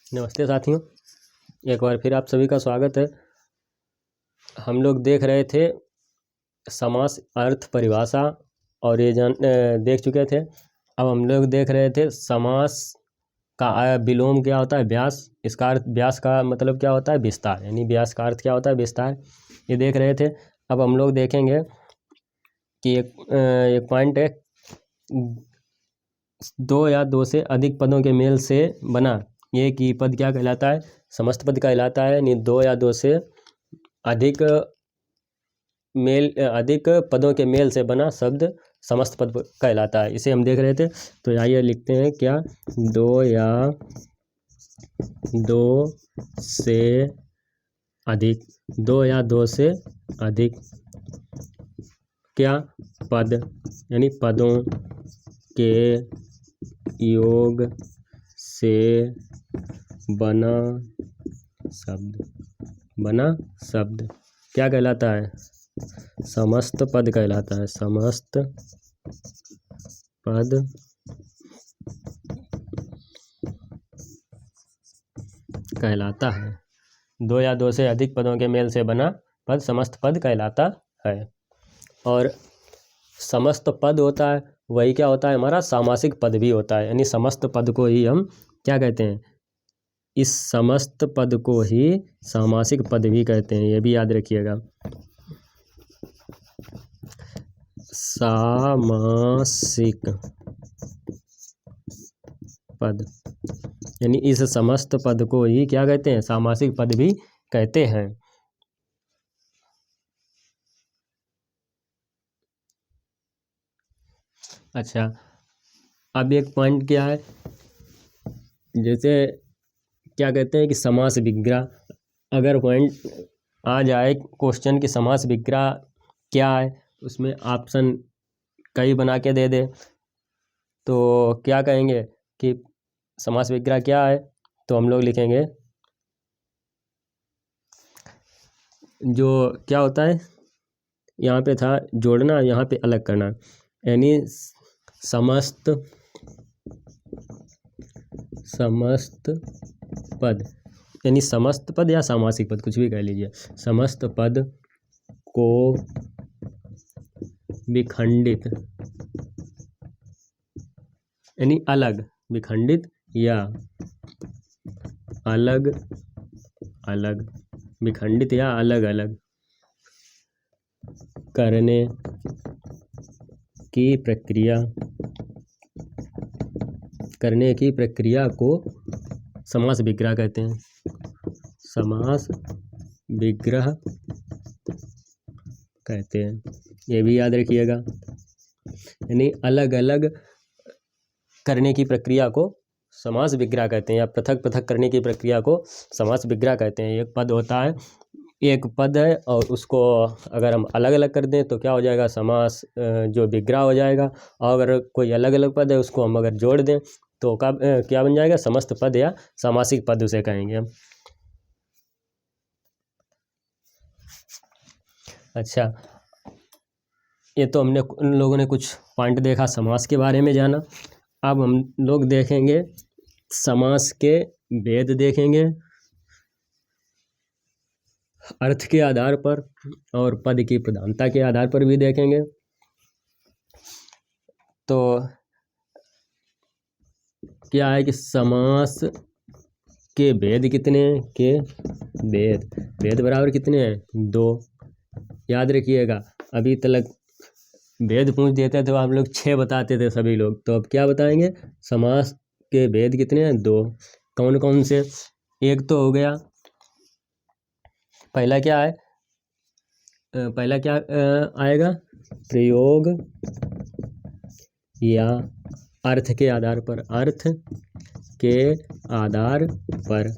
नमस्ते साथियों, एक बार फिर आप सभी का स्वागत है। हम लोग देख रहे थे समास अर्थ परिभाषा और ये देख चुके थे। अब हम लोग देख रहे थे समास का विलोम क्या होता है, व्यास। इसका अर्थ, व्यास का मतलब क्या होता है, विस्तार, यानी व्यास का अर्थ क्या होता है, विस्तार। ये देख रहे थे। अब हम लोग देखेंगे कि एक पॉइंट है, दो या दो से अधिक पदों के मेल से बना एक ही पद क्या कहलाता है, समस्त पद कहलाता है। यानी दो या दो से अधिक पदों के मेल से बना शब्द समस्त पद कहलाता है। इसे हम देख रहे थे। तो आइए लिखते हैं क्या, दो या दो से अधिक क्या पद, यानी पदों के योग से बना शब्द क्या कहलाता है, समस्त पद कहलाता है। समस्त पद कहलाता है। दो या दो से अधिक पदों के मेल से बना पद समस्त पद कहलाता है। और समस्त पद होता है, वही क्या होता है, हमारा सामासिक पद भी होता है। यानी समस्त पद को ही हम क्या कहते हैं, इस समस्त पद को ही सामासिक पद भी कहते हैं। ये भी याद रखिएगा, सामासिक पद, यानी इस समस्त पद को ही क्या कहते हैं, सामासिक पद भी कहते हैं। अच्छा, अब एक पॉइंट क्या है, जैसे क्या कहते हैं कि समास विग्रह, अगर पॉइंट आ जाए क्वेश्चन की समास विग्रह क्या है, उसमें ऑप्शन कई बना के दे दे, तो क्या कहेंगे कि समास विग्रह क्या है। तो हम लोग लिखेंगे, जो क्या होता है, यहाँ पे था जोड़ना, यहाँ पे अलग करना, यानी समस्त पद, यानी समस्त पद या सामासिक पद कुछ भी कह लीजिए, समस्त पद को विखंडित, यानी अलग, विखंडित या अलग अलग, विखंडित या अलग अलग करने की प्रक्रिया को समास विग्रह कहते हैं। समास विग्रह कहते हैं, ये भी याद रखिएगा। यानी अलग अलग करने की प्रक्रिया को समास विग्रह कहते हैं, या पृथक पृथक करने की प्रक्रिया को समास विग्रह कहते हैं। एक पद होता है, एक पद है, और उसको अगर हम अलग अलग कर दें तो क्या हो जाएगा, समास जो विग्रह हो जाएगा। और अगर कोई अलग अलग पद है, उसको हम अगर जोड़ दें तो क्या बन जाएगा, समस्त पद या सामासिक पद उसे कहेंगे हम। अच्छा, ये तो हमने उन लोगों ने कुछ पॉइंट देखा, समास के बारे में जाना। अब हम लोग देखेंगे समास के भेद, देखेंगे अर्थ के आधार पर और पद की प्रधानता के आधार पर भी देखेंगे। तो क्या है कि समास के भेद कितने हैं, के भेद बराबर कितने हैं, 2। याद रखिएगा, अभी तक भेद पूछ देते तो आप लोग 6 बताते थे सभी लोग, तो अब क्या बताएंगे, समास के भेद कितने हैं, 2। कौन कौन से, एक तो हो गया, पहला क्या है, पहला क्या आएगा, प्रयोग या अर्थ के आधार पर, अर्थ के आधार पर,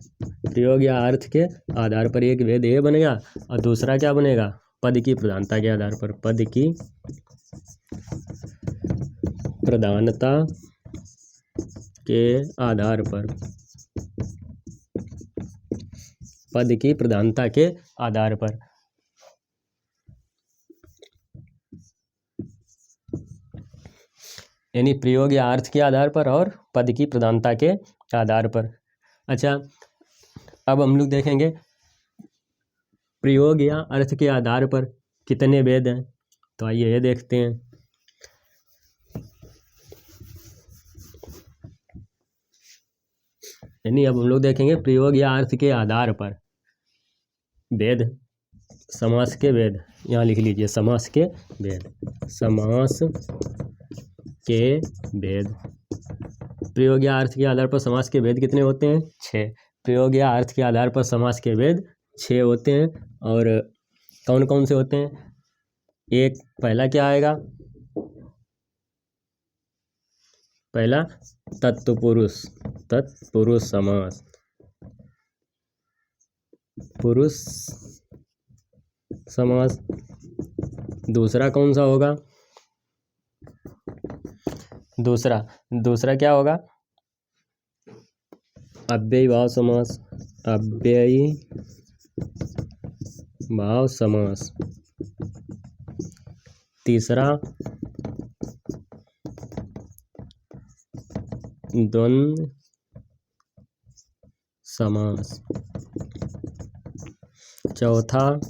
प्रयोग या अर्थ के आधार पर एक भेद ये बनेगा, और दूसरा क्या बनेगा, पद की प्रधानता के आधार पर, पद की प्रधानता के आधार पर, पद की प्रधानता के आधार पर। यानी प्रयोग या अर्थ के आधार पर और पद की प्रधानता के आधार पर। अच्छा, अब हम लोग देखेंगे प्रयोग या अर्थ के आधार पर कितने भेद हैं। तो आइए ये देखते हैं। यानी अब हम लोग देखेंगे प्रयोग या अर्थ के आधार पर भेद, समास के भेद। यहाँ लिख लीजिए समास के भेद, समास के भेद। प्रयोग या अर्थ के आधार पर समास के भेद कितने होते हैं? 6। प्रयोग या अर्थ के आधार पर समास के भेद 6 होते हैं। और कौन कौन से होते हैं? एक पहला क्या आएगा? पहला तत्पुरुष, तत्पुरुष समास, पुरुष समास। दूसरा कौन सा होगा? दूसरा क्या होगा? अव्ययी भाव समास, अव्ययी भाव समास। तीसरा द्वंद्व समास। चौथा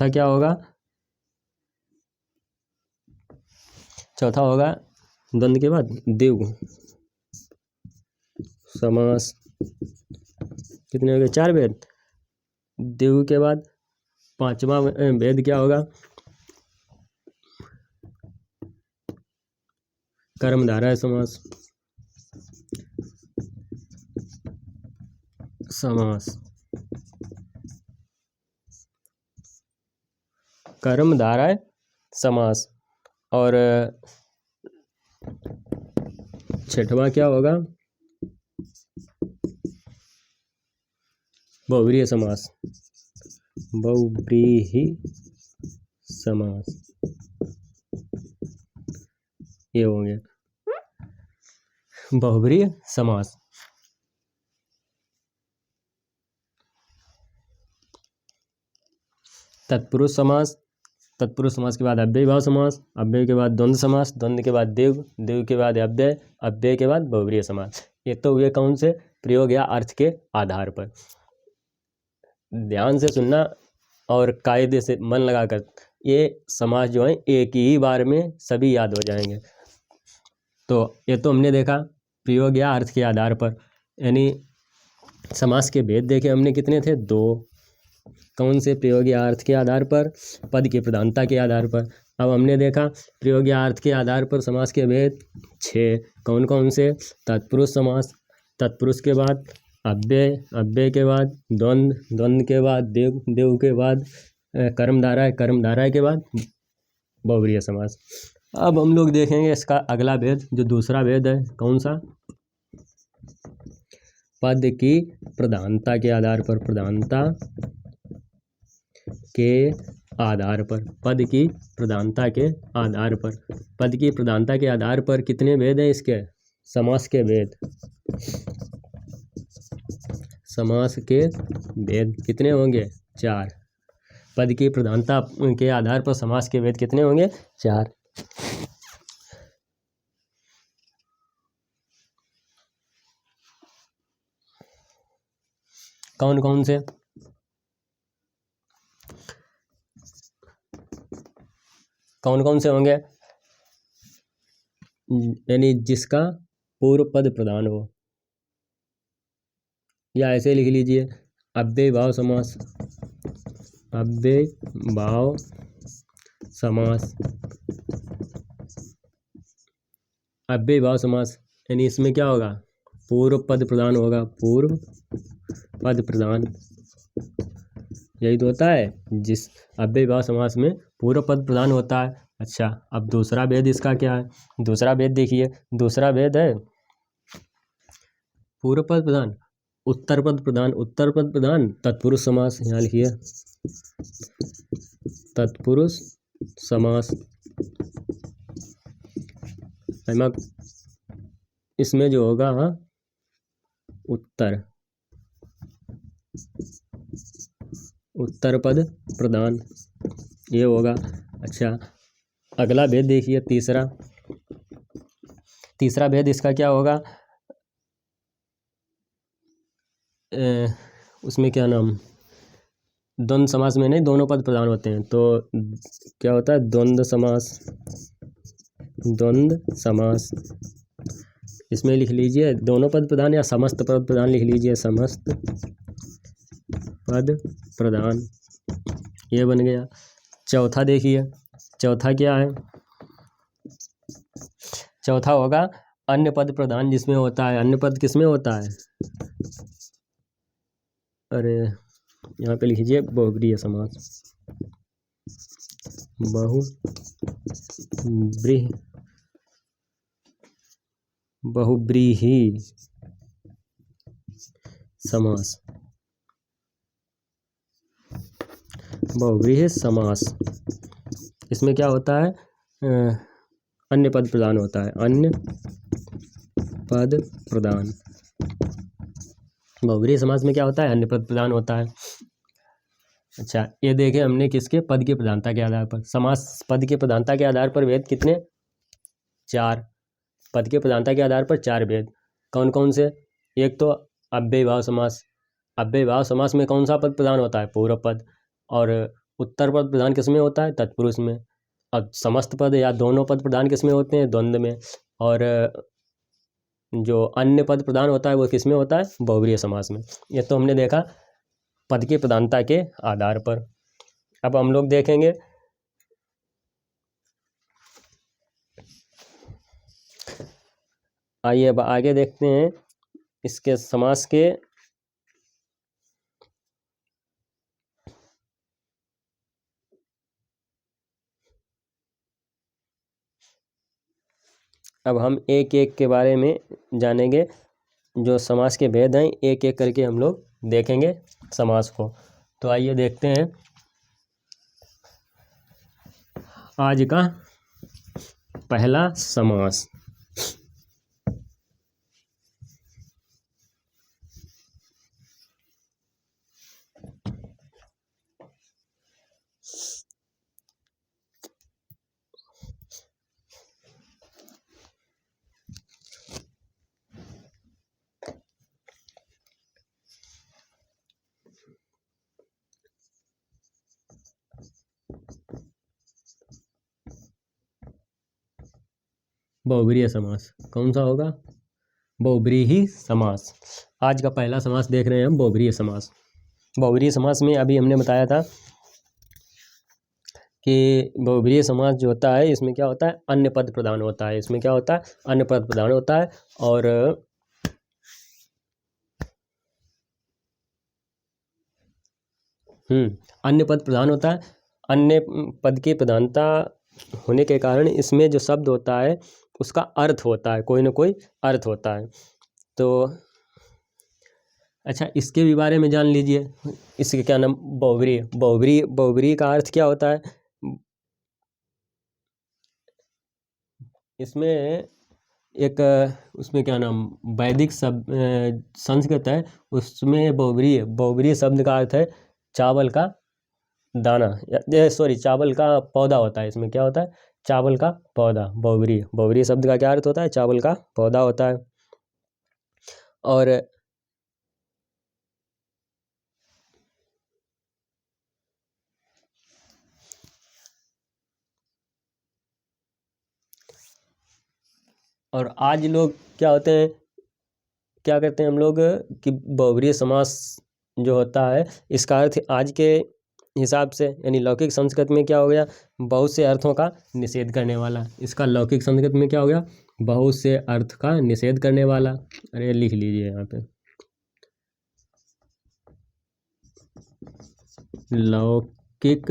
क्या होगा? चौथा होगा द्वंद्व के बाद द्विगु समास। कितने हो गए? 4 भेद। द्विगु के बाद 5वां भेद क्या होगा? कर्मधारय समास, कर्मधारय समास। और 6वां क्या होगा? बहुव्रीहि समास, बहुव्रीहि समास। ये होंगे बहुव्रीहि समास। तत्पुरुष समास, तत्पुरुष समास के बाद अव्ययी भाव समास, अव्यय के बाद द्वंद्व समास, द्वंद्व के बाद द्विगु, द्विगु के बाद अव्यय, अव्यय के बाद बहुव्रीहि समास। ये तो हुए कौन से? प्रयोग या अर्थ के आधार पर। ध्यान से सुनना और कायदे से मन लगाकर, ये समास जो है एक ही बार में सभी याद हो जाएंगे। तो ये तो हमने देखा प्रयोग या अर्थ के आधार पर, यानी समास के भेद देखे हमने। कितने थे? 2। कौन से? प्रयोग या अर्थ के आधार पर, पद की प्रधानता के आधार पर। अब हमने देखा प्रयोग या अर्थ के आधार पर समास के भेद 6। कौन कौन से? तत्पुरुष समास, तत्पुरुष के बाद अव्यय, अव्यय के बाद द्वंद्व, द्वंद्व के बाद देव, देव के बाद कर्मधारय, कर्मधारय के बाद बहुव्रीहि समास। अब हम लोग देखेंगे इसका अगला भेद, जो दूसरा भेद है। कौन सा? पद की प्रधानता के आधार पर, प्रधानता के आधार पर, पद की प्रधानता के आधार पर। पद की प्रधानता के आधार पर कितने भेद हैं इसके? समास के भेद, समास के भेद कितने होंगे? 4। पद की प्रधानता के आधार पर समास के भेद कितने होंगे? 4। कौन कौन से? कौन कौन से होंगे? यानी जिसका पूर्व पद प्रधान हो, या ऐसे लिख लीजिए अव्ययी भाव समास, अव्ययी भाव समास। अव्ययी भाव समास यानी इसमें क्या होगा? पूर्व पद प्रधान होगा, पूर्व पद प्रधान। यही तो होता है, जिस अव्ययी भाव समास में पूर्व पद प्रधान होता है। अच्छा, अब दूसरा भेद इसका क्या है? दूसरा भेद देखिए, दूसरा भेद है पूर्व पद प्रधान, उत्तर पद प्रधान। उत्तर पद प्रधान तत्पुरुष समास। यहाँ लिखिए तत्पुरुष समास। इसमें जो होगा उत्तर, उत्तर पद प्रधान, ये होगा। अच्छा, अगला भेद देखिए तीसरा, तीसरा भेद इसका क्या होगा, उसमें क्या नाम, द्वंद्व समास में नहीं दोनों पद प्रधान होते हैं, तो क्या होता है द्वंद्व समास। द्वंद्व समास इसमें लिख लीजिए दोनों पद प्रधान या समस्त पद प्रधान लिख लीजिए, समस्त पद प्रधान, ये बन गया। चौथा देखिए, चौथा क्या है, चौथा होगा अन्य पद प्रधान, जिसमें होता है अन्य पद किसमें होता है, अरे यहाँ पे लिखिए बहुब्रीहि समास। बहुब्रीहि समास, बहुब्रीहि समास, इसमें क्या होता है, अन्य पद प्रधान होता है, अन्य पद प्रधान। बहुब्रीहि समास में क्या होता है, अन्य पद प्रधान होता है। अच्छा, ये देखें हमने किसके, पद की प्रधानता के आधार पर। समास पद की प्रधानता के आधार पर भेद कितने, 4। पद की प्रधानता के आधार पर 4 भेद, कौन कौन से, एक तो अव्ययीभाव समास। अव्ययीभाव समास में कौन सा पद प्रधान होता है, पूर्व पद, और उत्तर पद प्रधान किसमें होता है, तत्पुरुष में। अब समस्त पद या दोनों पद प्रधान किसमें होते हैं, द्वंद्व में। और जो अन्य पद प्रधान होता है वो किसमें होता है, बहुब्रीहि समास में। ये तो हमने देखा पद की प्रधानता के आधार पर। अब हम लोग देखेंगे आइए अब आगे देखते हैं इसके समास के अब हम एक एक के बारे में जानेंगे, जो समास के भेद हैं एक एक करके हम लोग देखेंगे समास को। तो आइए देखते हैं आज का पहला समास। बहुब्रीहि समास कौन सा होगा, बहुब्रीहि समास। आज का पहला समास देख रहे हैं हम, बहुब्रीहि समास। बहुब्रीहि समास में अभी हमने बताया था कि बहुब्रीहि समास जो होता है इसमें क्या होता है, अन्य पद प्रधान होता है। इसमें क्या होता है, अन्य पद प्रधान होता है। और अन्य पद प्रधान होता है। अन्य पद की प्रधानता होने के कारण इसमें जो शब्द होता है उसका अर्थ होता है, कोई ना कोई अर्थ होता है। तो अच्छा, इसके भी बारे में जान लीजिए, इसके क्या नाम, बहुब्रीहि। बहुब्रीहि का अर्थ क्या होता है, इसमें एक उसमें क्या नाम वैदिक शब्द संस्कृत है, उसमें बहुब्रीहि शब्द का अर्थ है चावल का दाना, सॉरी चावल का पौधा होता है। इसमें क्या होता है, चावल का पौधा। बहुब्रीहि शब्द का क्या अर्थ होता है, चावल का पौधा होता है। और आज लोग क्या होते हैं, क्या करते हैं हम लोग कि बहुब्रीहि समास जो होता है इसका अर्थ आज के हिसाब से, यानी लौकिक संस्कृत में क्या हो गया, बहुत से अर्थों का निषेध करने वाला। इसका लौकिक संस्कृत में क्या हो गया, बहुत से अर्थ का निषेध करने वाला। अरे लिख लीजिए यहाँ पे, लौकिक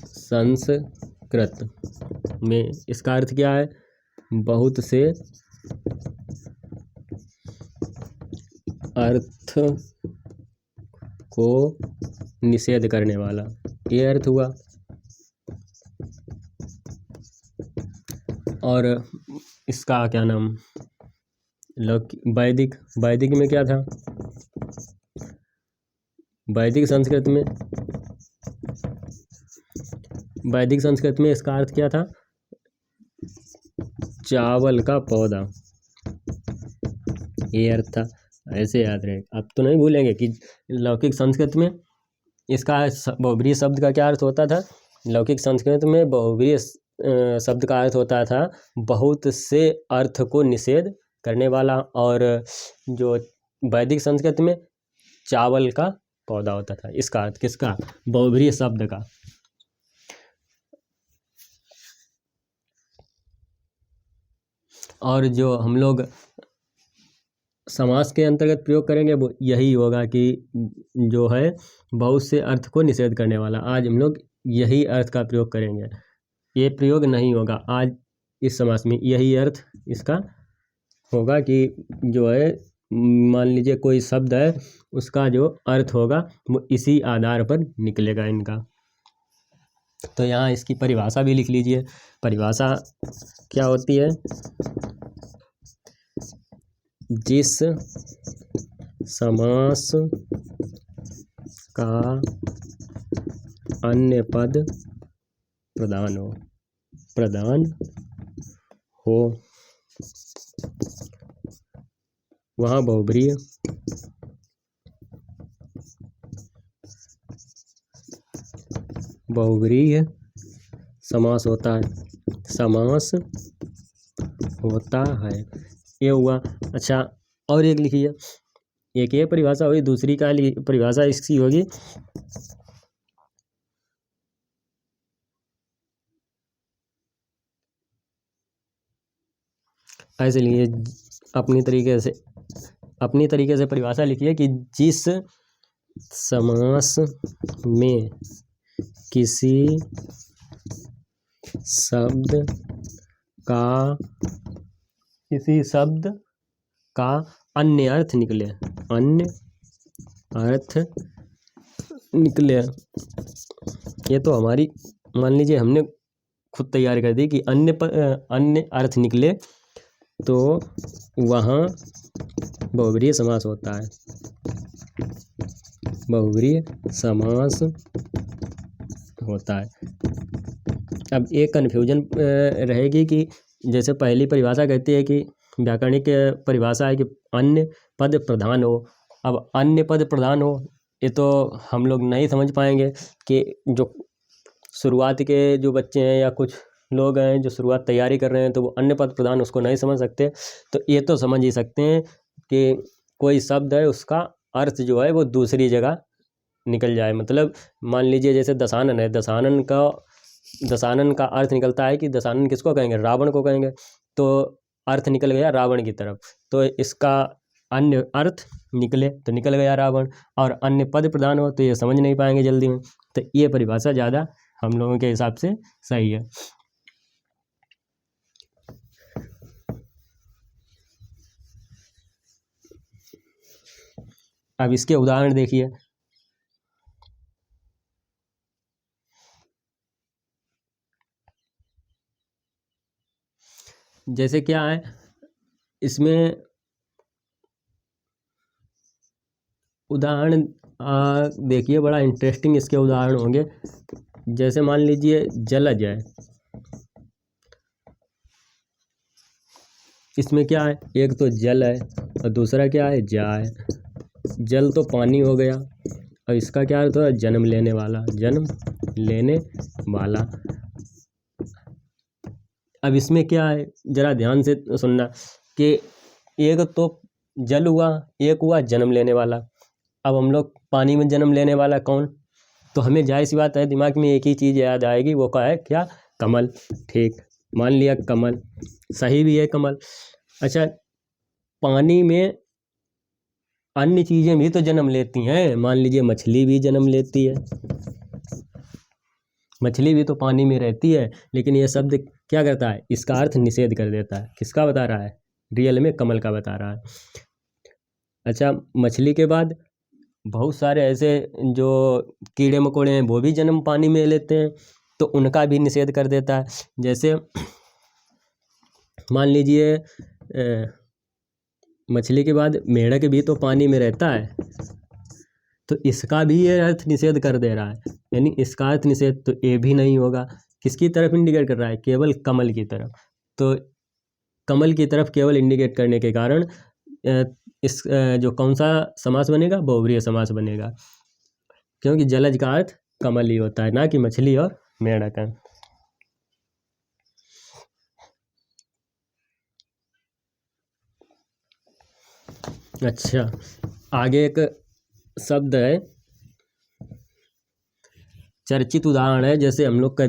संस्कृत में इसका अर्थ क्या है, बहुत से अर्थ को निषेध करने वाला, ये अर्थ हुआ। और इसका क्या नाम, वैदिक में क्या था, वैदिक संस्कृत में इसका अर्थ क्या था, चावल का पौधा, ये अर्थ था। ऐसे याद रहे, अब तो नहीं भूलेंगे कि लौकिक संस्कृत में इसका बहुब्रीहि शब्द का क्या अर्थ होता था। लौकिक संस्कृत में बहुब्रीहि शब्द का अर्थ होता था बहुत से अर्थ को निषेध करने वाला, और जो वैदिक संस्कृत में चावल का पौधा होता था। इसका अर्थ किसका? बहुब्रीहि शब्द का। और जो हम लोग समास के अंतर्गत प्रयोग करेंगे वो यही होगा कि जो है बहुत से अर्थ को निषेध करने वाला। आज हम लोग यही अर्थ का प्रयोग करेंगे, ये प्रयोग नहीं होगा आज इस समास में। यही अर्थ इसका होगा कि जो है मान लीजिए कोई शब्द है, उसका जो अर्थ होगा वो इसी आधार पर निकलेगा इनका। तो यहाँ इसकी परिभाषा भी लिख लीजिए। परिभाषा क्या होती है? जिस समास का अन्य पद प्रधान हो वहाँ बहुब्रीहि समास होता है। समास होता है, ये हुआ। अच्छा, और एक लिखिए, एक ये परिभाषा हुई, दूसरी का परिभाषा इसकी होगी ऐसे लिए, अपनी तरीके से परिभाषा लिखिए कि जिस समास में किसी शब्द का अन्य अर्थ निकले, ये तो हमारी मान लीजिए हमने खुद तैयार कर दी कि अन्य अर्थ निकले तो वहाँ बहुब्रीहि समास होता है। बहुब्रीहि समास होता है। अब एक कन्फ्यूजन रहेगी कि जैसे पहली परिभाषा कहती है कि व्याकरणिक परिभाषा है कि अन्य पद प्रधान हो। अब अन्य पद प्रधान हो, ये तो हम लोग नहीं समझ पाएंगे कि जो शुरुआत के जो बच्चे हैं या कुछ लोग हैं जो शुरुआत तैयारी कर रहे हैं, तो वो अन्य पद प्रधान उसको नहीं समझ सकते। तो ये तो समझ ही सकते हैं कि कोई शब्द है उसका अर्थ जो है वो दूसरी जगह निकल जाए। मतलब मान लीजिए जैसे दशानन है, दशानन का अर्थ निकलता है कि दशानन किसको कहेंगे? रावण को कहेंगे। तो अर्थ निकल गया रावण की तरफ, तो इसका अन्य अर्थ निकले तो निकल गया रावण, और अन्य पद प्रधान हो तो ये समझ नहीं पाएंगे जल्दी में। तो ये परिभाषा ज़्यादा हम लोगों के हिसाब से सही है। अब इसके उदाहरण देखिए। जैसे क्या है इसमें उदाहरण देखिए, बड़ा इंटरेस्टिंग इसके उदाहरण होंगे। जैसे मान लीजिए जलज है, इसमें क्या है? एक तो जल है और दूसरा क्या है? जा है। जल तो पानी हो गया, और इसका क्या अर्थ है? जन्म लेने वाला। अब इसमें क्या है, जरा ध्यान से सुनना कि एक तो जल हुआ, एक हुआ जन्म लेने वाला। अब हम लोग पानी में जन्म लेने वाला कौन? तो हमें जाहिर सी बात है दिमाग में एक ही चीज़ याद आएगी, वो क्या है? क्या? कमल। ठीक, मान लिया कमल, सही भी है कमल। अच्छा, पानी में अन्य चीज़ें भी तो जन्म लेती हैं। मान लीजिए मछली भी जन्म लेती है, मछली भी तो पानी में रहती है, लेकिन ये शब्द क्या करता है? इसका अर्थ निषेध कर देता है। किसका बता रहा है? रियल में कमल का बता रहा है। अच्छा, मछली के बाद बहुत सारे ऐसे जो कीड़े मकोड़े हैं वो भी जन्म पानी में लेते हैं, तो उनका भी निषेध कर देता है। जैसे मान लीजिए मछली के बाद मेढक भी तो पानी में रहता है, तो इसका भी ये अर्थ निषेध कर दे रहा है। यानी इसका अर्थ निषेध तो ये भी नहीं होगा। किसकी तरफ इंडिकेट कर रहा है? केवल कमल की तरफ। तो कमल की तरफ केवल इंडिकेट करने के कारण इस जो कौन सा समास बनेगा, बहुव्रीहि समास बनेगा, क्योंकि जलज का अर्थ कमल ही होता है, ना कि मछली और मेंढक है। अच्छा, आगे एक शब्द है, चर्चित उदाहरण है, जैसे हम लोग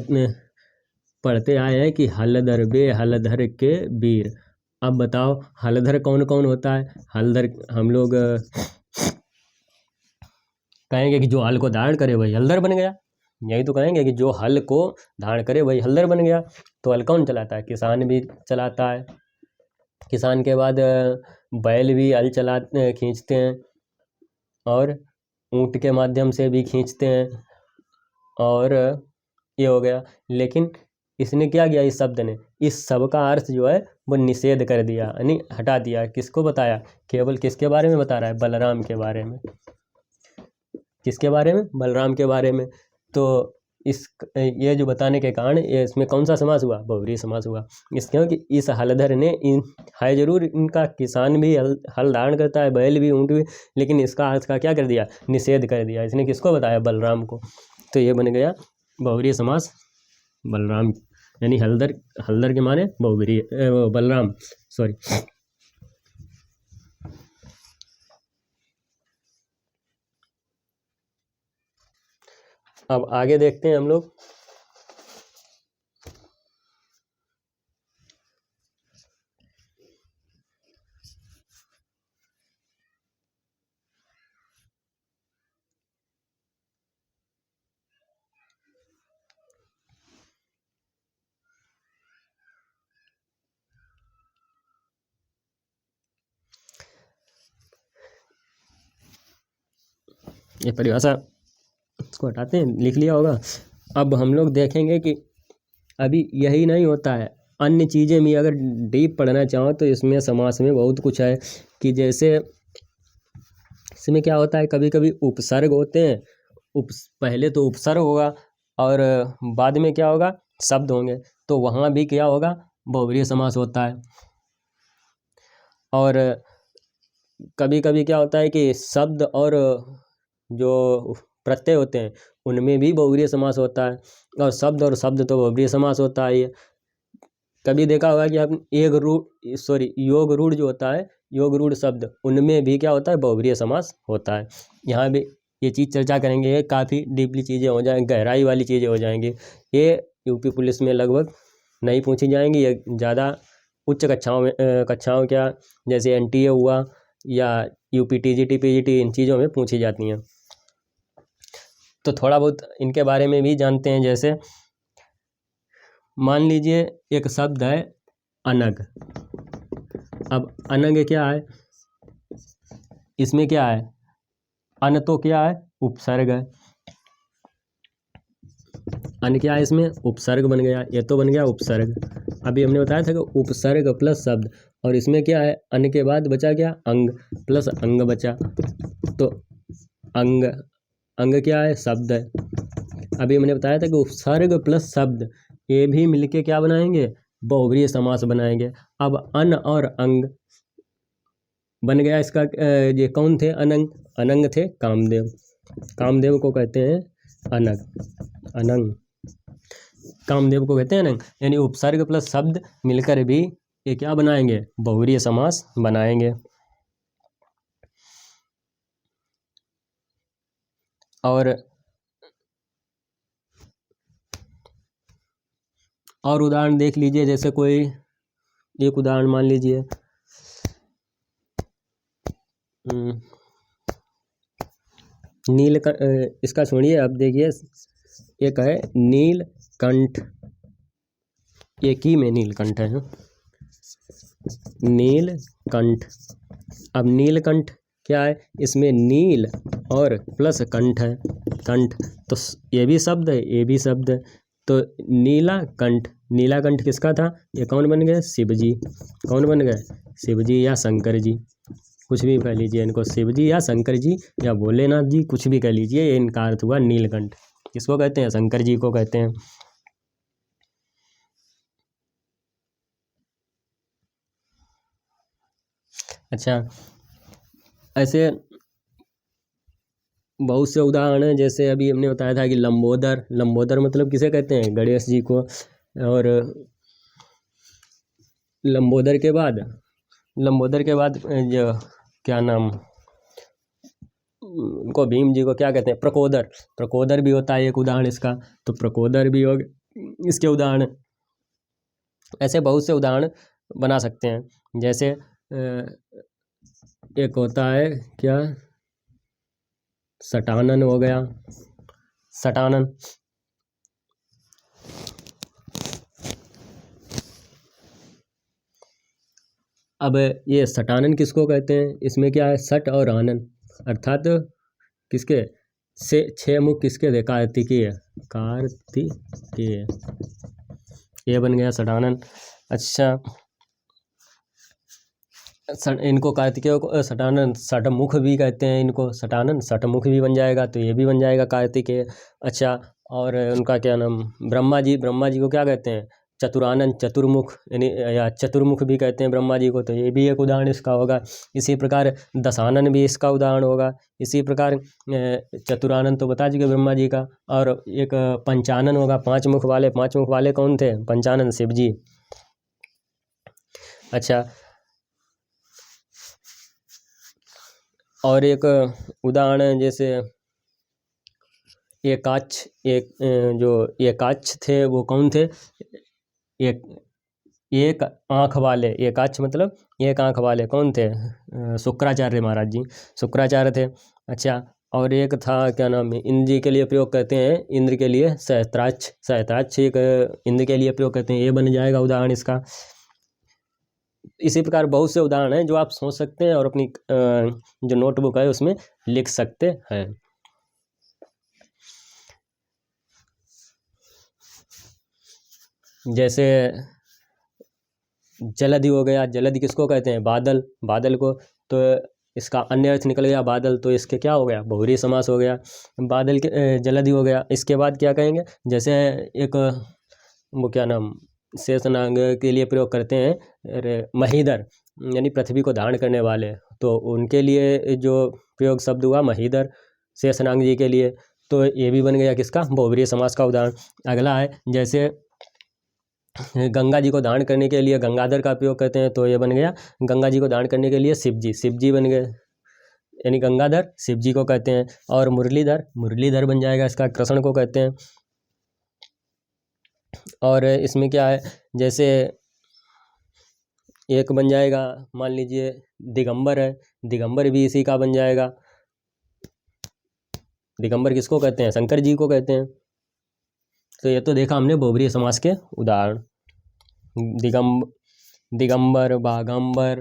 पढ़ते आए हैं कि हलधर बे हलधर के वीर। अब बताओ हलधर कौन कौन होता है? हलधर हम लोग कहेंगे कि जो हल को धारण करे वही हलधर बन गया, यही तो कहेंगे कि जो हल को धारण करे वही हलधर बन गया। तो हल कौन चलाता है? किसान भी चलाता है। किसान के बाद बैल भी हल खींचते हैं, और ऊँट के माध्यम से भी खींचते हैं, और ये हो गया। लेकिन इसने क्या किया, इस शब्द ने इस सब का अर्थ जो है वो निषेध कर दिया, यानी हटा दिया। किसको बताया? केवल किसके बारे में बता रहा है? बलराम के बारे में। किसके बारे में? बलराम के बारे में। तो ये जो बताने के कारण ये इसमें कौन सा समास हुआ? बहुव्रीहि समास हुआ। इस क्योंकि इस हलधर ने है जरूर इनका, किसान भी हल धारण करता है, बैल भी, ऊँट भी, लेकिन इसका अर्थ का क्या कर दिया? निषेध कर दिया। इसने किसको बताया? बलराम को। तो ये बन गया बहुव्रीहि समास बलराम, यानी हलधर के माने बहुव्रीहि, बलराम, सॉरी। अब आगे देखते हैं हम लोग। ये परिभाषा इसको हटाते हैं, लिख लिया होगा। अब हम लोग देखेंगे कि अभी यही नहीं होता है, अन्य चीज़ें भी अगर डीप पढ़ना चाहो तो इसमें समास में बहुत कुछ है। कि जैसे इसमें क्या होता है, कभी कभी उपसर्ग होते हैं। पहले तो उपसर्ग होगा और बाद में क्या होगा? शब्द होंगे। तो वहाँ भी क्या होगा? बहुव्रीहि समास होता है। और कभी कभी क्या होता है कि शब्द और जो प्रत्यय होते हैं उनमें भी बहुव्रीहि समास होता है, और शब्द और शब्द तो बहुव्रीहि समास होता है। ये कभी देखा होगा कि आप योग रूढ़ जो होता है, योग रूढ़ शब्द, उनमें भी क्या होता है? बहुव्रीहि समास होता है। यहाँ भी ये चीज़ चर्चा करेंगे, काफ़ी डीपली चीज़ें हो जाएंगी, गहराई वाली चीज़ें हो जाएंगी। ये यूपी पुलिस में लगभग नहीं पूछी जाएंगी, ये ज़्यादा उच्च कक्षाओं क्या, जैसे NTA हुआ या UP TGT PGT, इन चीज़ों में पूछी जाती हैं। तो थोड़ा बहुत इनके बारे में भी जानते हैं। जैसे मान लीजिए एक शब्द है अनग। अब अनग क्या है? इसमें क्या है? अन तो क्या है? उपसर्ग है। अन क्या है? इसमें उपसर्ग बन गया, ये तो बन गया उपसर्ग। अभी हमने बताया था कि उपसर्ग प्लस शब्द, और इसमें क्या है? अन के बाद बचा क्या? अंग, प्लस अंग बचा। तो अंग, अंग क्या है? शब्द है। अभी हमने बताया था कि उपसर्ग प्लस शब्द ये भी मिलके क्या बनाएंगे? बहुव्रीहि समास बनाएंगे। अब अन और अंग बन गया इसका। ये कौन थे? अनंग। अनंग थे कामदेव। कामदेव को कहते हैं अनग, अनंग। कामदेव को कहते हैं अनंग। यानी उपसर्ग प्लस शब्द मिलकर भी ये क्या बनाएंगे? बहुव्रीहि समास बनाएंगे। और उदाहरण देख लीजिए, जैसे कोई एक उदाहरण मान लीजिए, इसका सुनिए। अब देखिए, एक है नीलकंठ, एक ही में नीलकंठ है, नीलकंठ। अब नीलकंठ क्या है? इसमें नील और प्लस कंठ है, कंठ। तो ये भी शब्द है, ये भी शब्द है। तो नीलाकंठ, नीलाकंठ किसका था? ये कौन बन गए? शिव जी। कौन बन गए? शिव जी या शंकर जी, कुछ भी कह लीजिए इनको, शिव जी या शंकर जी या भोलेनाथ जी, कुछ भी कह लीजिए। ये इनका अर्थ हुआ नीलकंठ। किसको कहते हैं? शंकर जी को कहते हैं। अच्छा, ऐसे बहुत से उदाहरण हैं। जैसे अभी हमने बताया था कि लंबोदर, लंबोदर मतलब किसे कहते हैं? गणेश जी को। और लंबोदर के बाद जो क्या नाम, उनको भीम जी को क्या कहते हैं? प्रकोदर। प्रकोदर भी होता है एक उदाहरण इसका, तो प्रकोदर भी हो इसके उदाहरण। ऐसे बहुत से उदाहरण बना सकते हैं। जैसे एक होता है क्या, सटानन हो गया, सटानन। अब ये सटानन किसको कहते हैं? इसमें क्या है? सट और आनन, अर्थात किसके से 6 मुख किसके थे? कार्तिकीय, कार्तिकेय, ये बन गया सटानन। अच्छा, इनको कार्तिकेय को सटानन षटमुख भी कहते हैं, इनको सटानन षटमुख भी बन जाएगा, तो ये भी बन जाएगा कार्तिकेय। अच्छा, और उनका क्या नाम, ब्रह्मा जी, ब्रह्मा जी को क्या कहते हैं? चतुरानन, चतुर्मुख, यानी या चतुर्मुख भी कहते हैं ब्रह्मा जी को, तो ये भी एक उदाहरण इसका होगा। इसी प्रकार दशानन भी इसका उदाहरण होगा। इसी प्रकार चतुरानन तो बता चुके ब्रह्मा जी का। और एक पंचानन होगा, 5 मुख वाले। 5 मुख वाले कौन थे? पंचानन, शिव जी। अच्छा, और एक उदाहरण है जैसे एकाक्ष, जो एकाक्ष थे वो कौन थे? एक आँख वाले, एकाक्ष मतलब एक आँख वाले कौन थे? शुक्राचार्य महाराज जी, शुक्राचार्य थे। अच्छा, और एक था क्या नाम है, इंद्र जी के लिए प्रयोग करते हैं, इंद्र के लिए सहस्त्राक्ष, सहस्त्राक्ष एक इंद्र के लिए प्रयोग करते हैं, ये बन जाएगा उदाहरण इसका। इसी प्रकार बहुत से उदाहरण हैं जो आप सोच सकते हैं और अपनी जो नोटबुक है उसमें लिख सकते हैं। जैसे जलधि हो गया, जलधि किसको कहते हैं? बादल, बादल को। तो इसका अन्य अर्थ निकल गया बादल, तो इसके क्या हो गया? बहुव्रीहि समास हो गया। बादल के जलधि हो गया। इसके बाद क्या कहेंगे? जैसे एक वो क्या नाम, शेषनाग के लिए प्रयोग करते हैं, अरे महीधर, यानी पृथ्वी को धारण करने वाले, तो उनके लिए जो प्रयोग शब्द हुआ महीधर, शेषनाग जी के लिए। तो ये भी बन गया किसका? बहुव्रीहि समास का उदाहरण। अगला है जैसे गंगा जी को धारण करने के लिए गंगाधर का प्रयोग करते हैं, तो ये बन गया गंगा जी को धारण करने के लिए शिव जी, शिव जी बन गए, यानी गंगाधर शिव जी को कहते हैं। और मुरलीधर, मुरलीधर बन जाएगा इसका, कृष्ण को कहते हैं। और इसमें क्या है, जैसे एक बन जाएगा, मान लीजिए दिगंबर है, दिगंबर भी इसी का बन जाएगा। दिगंबर किसको कहते हैं? शंकर जी को कहते हैं। तो ये तो देखा हमने बहुव्रीहि समास के उदाहरण, दिगंबर, बागंबर,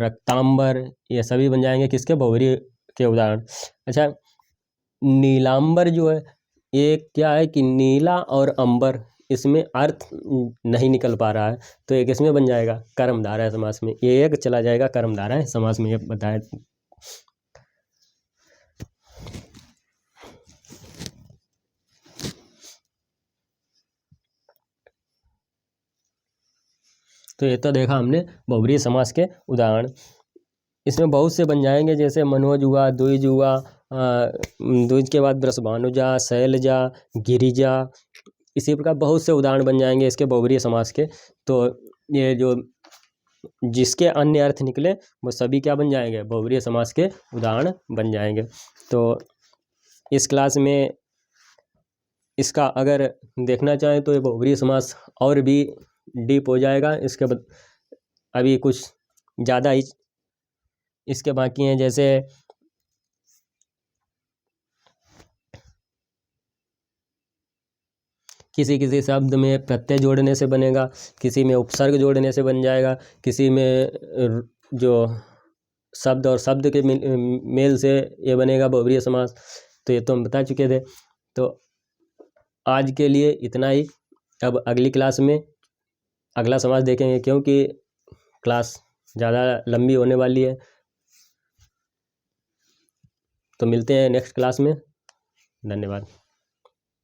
रक्तांबर, ये सभी बन जाएंगे किसके? बहुव्रीहि के उदाहरण। अच्छा, नीलांबर जो है, ये क्या है कि नीला और अंबर, इसमें अर्थ नहीं निकल पा रहा है, तो एक इसमें बन जाएगा कर्मधारय समास में, ये एक चला जाएगा कर्मधारय समास में, ये बताया। तो ये तो देखा हमने बहुव्रीहि समास के उदाहरण। इसमें बहुत से बन जाएंगे, जैसे मनोज हुआ, द्विज हुआ, द्विज के बाद वृषभानुजा, शैलजा, गिरिजा, इसी प्रकार बहुत से उदाहरण बन जाएंगे इसके बहुव्रीहि समास के। तो ये जो जिसके अन्य अर्थ निकले वो सभी क्या बन जाएंगे? बहुव्रीहि समास के उदाहरण बन जाएंगे। तो इस क्लास में इसका अगर देखना चाहें तो ये बहुव्रीहि समास और भी डीप हो जाएगा। इसके बाद अभी कुछ ज़्यादा ही इसके बाकी हैं, जैसे किसी किसी शब्द में प्रत्यय जोड़ने से बनेगा, किसी में उपसर्ग जोड़ने से बन जाएगा, किसी में जो शब्द और शब्द के मेल से ये बनेगा बहुव्रीहि समास। तो ये तो हम बता चुके थे। तो आज के लिए इतना ही। अब अगली क्लास में अगला समास देखेंगे, क्योंकि क्लास ज़्यादा लंबी होने वाली है। तो मिलते हैं नेक्स्ट क्लास में। धन्यवाद।